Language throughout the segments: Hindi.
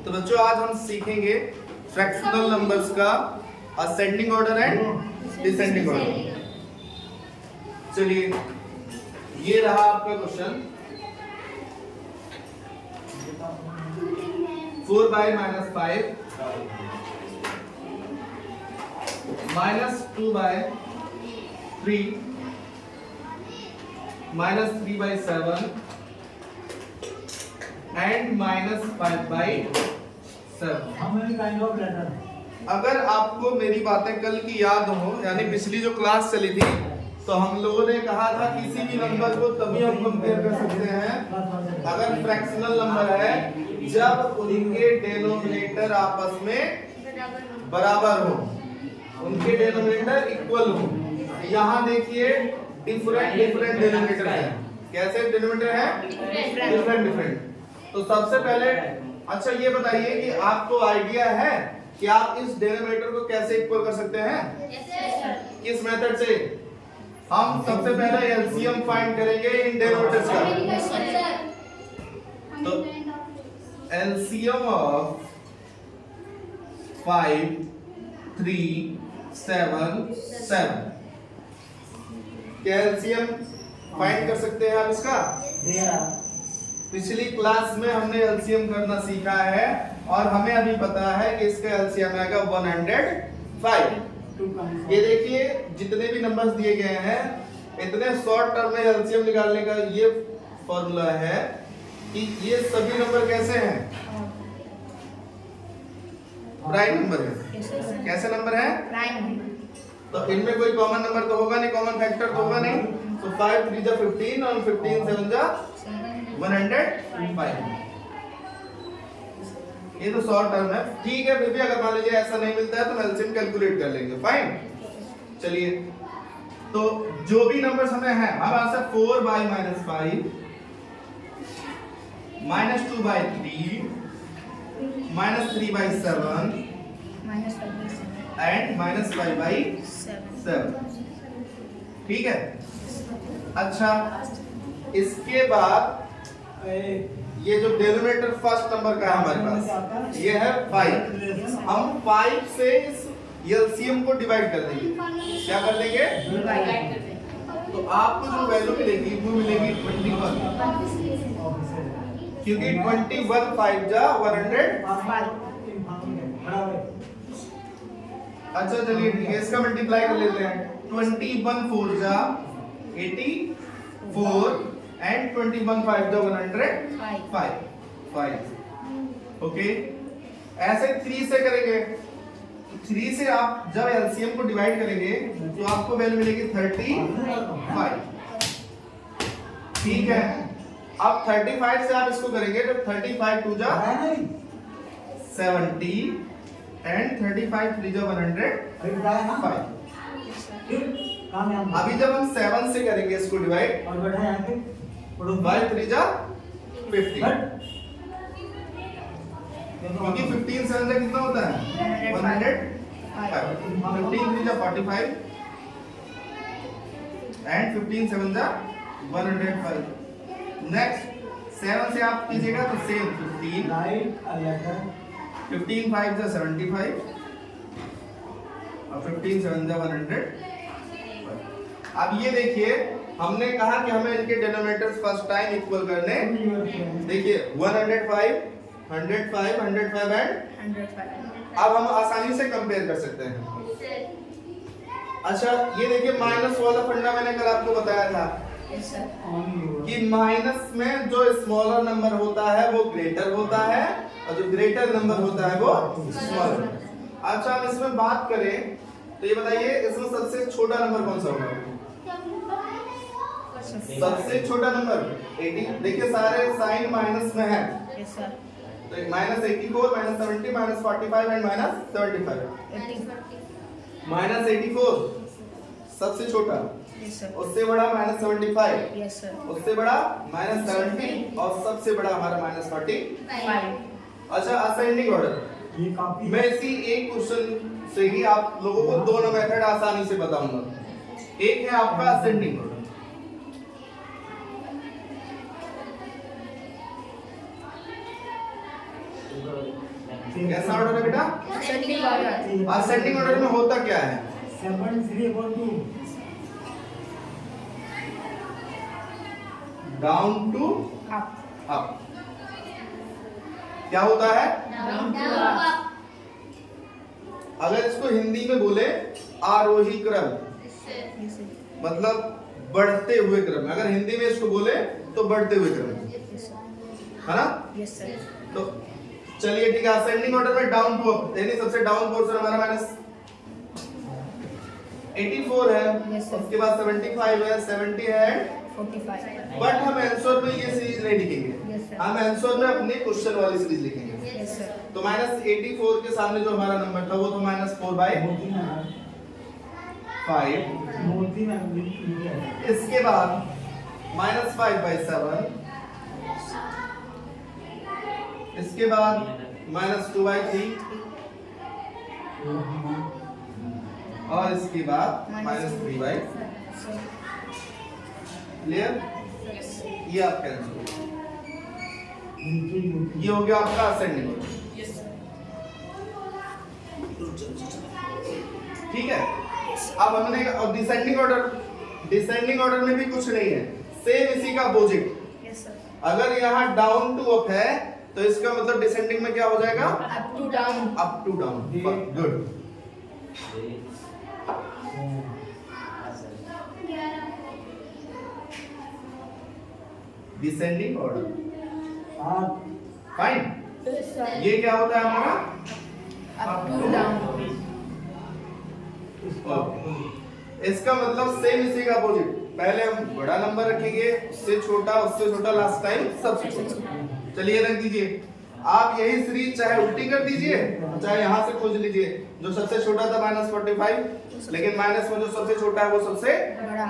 तो बच्चों आज हम सीखेंगे फ्रैक्शनल नंबर्स का ascending order and descending order. चलिए ये रहा आपका question. 4 by -5 -2 by 3 -3 by 7 and -5 by 7। अगर आपको मेरी बातें कल की याद हो, यानी पिछली जो क्लास चली थी, तो हम लोगों ने कहा था किसी भी नंबर को तभी हम कंपेयर कर सकते हैं अगर फ्रैक्शनल नंबर है जब उनके डिनोमिनेटर आपस में बराबर हो, उनके डिनोमिनेटर इक्वल हो। यहाँ देखिए डिफरेंट डिनोमिनेटर है। कैसे डिनोमिनेटर है? डिफरेंट। तो सबसे पहले अच्छा ये बताइए कि आपको आइडिया है कि आप इस डिनोमिनेटर को कैसे इक्वल कर सकते हैं? किस मेथड से? हम सबसे पहले एलसीएम फाइंड करेंगे इन डिनोमिनेटर्स का। तो एलसीएम ऑफ 5 3 7 7 क्या एलसीएम फाइंड कर सकते हैं आप इसका? पिछली क्लास में हमने एलसीएम करना सीखा है और हमें अभी पता है कि इसका एलसीएम आएगा 105। ये देखिए जितने भी नंबर्स दिए गए हैं इतने शॉर्ट टर्म में एलसीएम निकालने का ये फॉर्मूला है कि ये सभी नंबर कैसे हैं? प्राइम नंबर है। कैसे नंबर है? प्राइम। तो इनमें कोई कॉमन नंबर तो होगा नहीं, कॉमन फैक्टर तो होगा नहीं। तो 5 3 जा 15 और 15 7 जा 105। ये तो शॉर्ट टर्म है, ठीक है। फिर भी अगर मान लीजिए ऐसा नहीं मिलता है तो एलसीएम कैलकुलेट कर लेंगे। फाइन। चलिए तो जो भी नंबर्स हमें हैं, अब answer 4 by -5 -2 by 3 -3 by 7 and -5 by 7। ठीक है। अच्छा इसके बाद ये जो डिनोमिनेटर फर्स्ट नंबर का है हमारे पास, ये है 5। हम 5 से इस एलसीएम को डिवाइड कर देंगे। क्या कर देंगे? तो आपको जो वैल्यू मिलेगी वो मिलेगी 21, क्योंकि 21 5 जा 105। अच्छा चलिए ठीक है, इसका मल्टीप्लाई कर लेते हैं। 21 4 जा 84 and 21 5 जा 105। ओके, ऐसे 3 से करेंगे। 3 से आप जब एलसीएम को डिवाइड करेंगे तो आपको वैल्यू मिलेगी 35। ठीक है। अब 35 से आप इसको करेंगे तो 35 2 जा 70 एंड 35 3 जा 105। अभी जब हम 7 से करेंगे इसको डिवाइड, 5 3 जा 50, क्योंकि 15 7 जा कितना होता है? 105। 15 3 जा 45 एंड 15 7 जा 105। नेक्स्ट 7 से आप कीजिएगा तो सेम 15 5 जा 75 और 15 7 जा 100। अब ये देखिए हमने कहा कि हमें इनके डिनोमिनेटर्स फर्स्ट टाइम इक्वल करने। देखिए 105 105 105 एंड 105। अब हम आसानी से कंपेयर कर सकते हैं। अच्छा ये देखिए माइनस वाला फंडा मैंने कल आपको बताया था कि माइनस में जो स्मॉलर नंबर होता है वो ग्रेटर होता है और जो ग्रेटर नंबर होता है वो स्मॉलर। अच्छा हम इसमें बात करें तो ये बताइए इसमें सबसे छोटा नंबर कौन सा होगा? सबसे छोटा नंबर 80। देखिए सारे साइन माइनस में है, तो -84 -70 -45 एंड -75। -84 सबसे छोटा, उससे बड़ा -75, उससे बड़ा -70 और सबसे बड़ा हमारा -45। अच्छा असेंडिंग ऑर्डर मैं इसी एक क्वेश्चन से ही आप लोगों को दोनों मेथड आसानी से बताऊंगा। एक है आपका असेंडिंग ऑर्डर, कैसा ऑर्डर है बेटा? Ascending order. असेंडिंग ऑर्डर में होता क्या है? 7 3 4 2 डाउन टू अप। अप। क्या होता है? Down to up. अगर इसको हिंदी में बोले आरोही क्रम, मतलब बढ़ते हुए क्रम। अगर हिंदी में इसको बोले तो बढ़ते हुए क्रम, है ना? Yes sir. तो चलिए ठीक है, असेंडिंग ऑर्डर में डाउन टू अप, यानी सबसे डाउन पोर्शन हमारा माइनस 84 है, Yes, sir. उसके बाद 75 है, 70 है, 45। बट हम आंसर में ये सीरीज नहीं लिखेंगे। Yes, sir. हम आंसर में अपने क्वेश्चन वाली सीरीज लिखेंगे। Yes sir. तो माइनस 84 के सामने जो हमारा नंबर था वो तो माइनस 4/5। इसके बाद माइनस 5/7, इसके बाद माइनस 2/3 और इसके बाद माइनस 3/4। क्लियर? ये आपका आंसर, ये हो गया आपका असेंडिंग ऑर्डर। ठीक है, अब हमने डिसेंडिंग ऑर्डर, डिसेंडिंग ऑर्डर में भी कुछ नहीं है, सेम इसी का अपोजिट। Yes sir. अगर यहाँ डाउन टू अप है तो इसका मतलब डिसेंडिंग में क्या हो जाएगा? Up to down. Up to down. Good. Descending order, fine. Yes sir. ये क्या होता है हमारा? Up to down. इसका मतलब सेम इसी का अपोजिट। पहले हम बड़ा नंबर रखेंगे, उससे छोटा, लास्ट टाइम सबसे छोटा। चलिए रख दीजिए। आप यही सीरीज चाहे उल्टी कर दीजिए, चाहे यहाँ से खोज लीजिए। जो सबसे छोटा था -45, लेकिन माइनस में जो सबसे छोटा है वो सबसे बड़ा।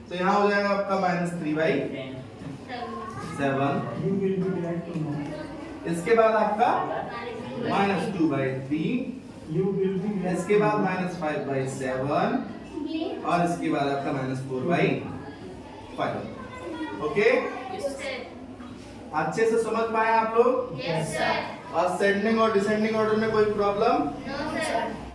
तो यहाँ हो जाएगा आपका -3/7। इसके बाद आपका -2/3, इसके बाद -5/7 और इसके बाद आपका -4/5। ओके, अच्छे से समझ पाए आप लोग? Yes sir. असेंडिंग और डिसेंडिंग ऑर्डर में कोई प्रॉब्लम? नो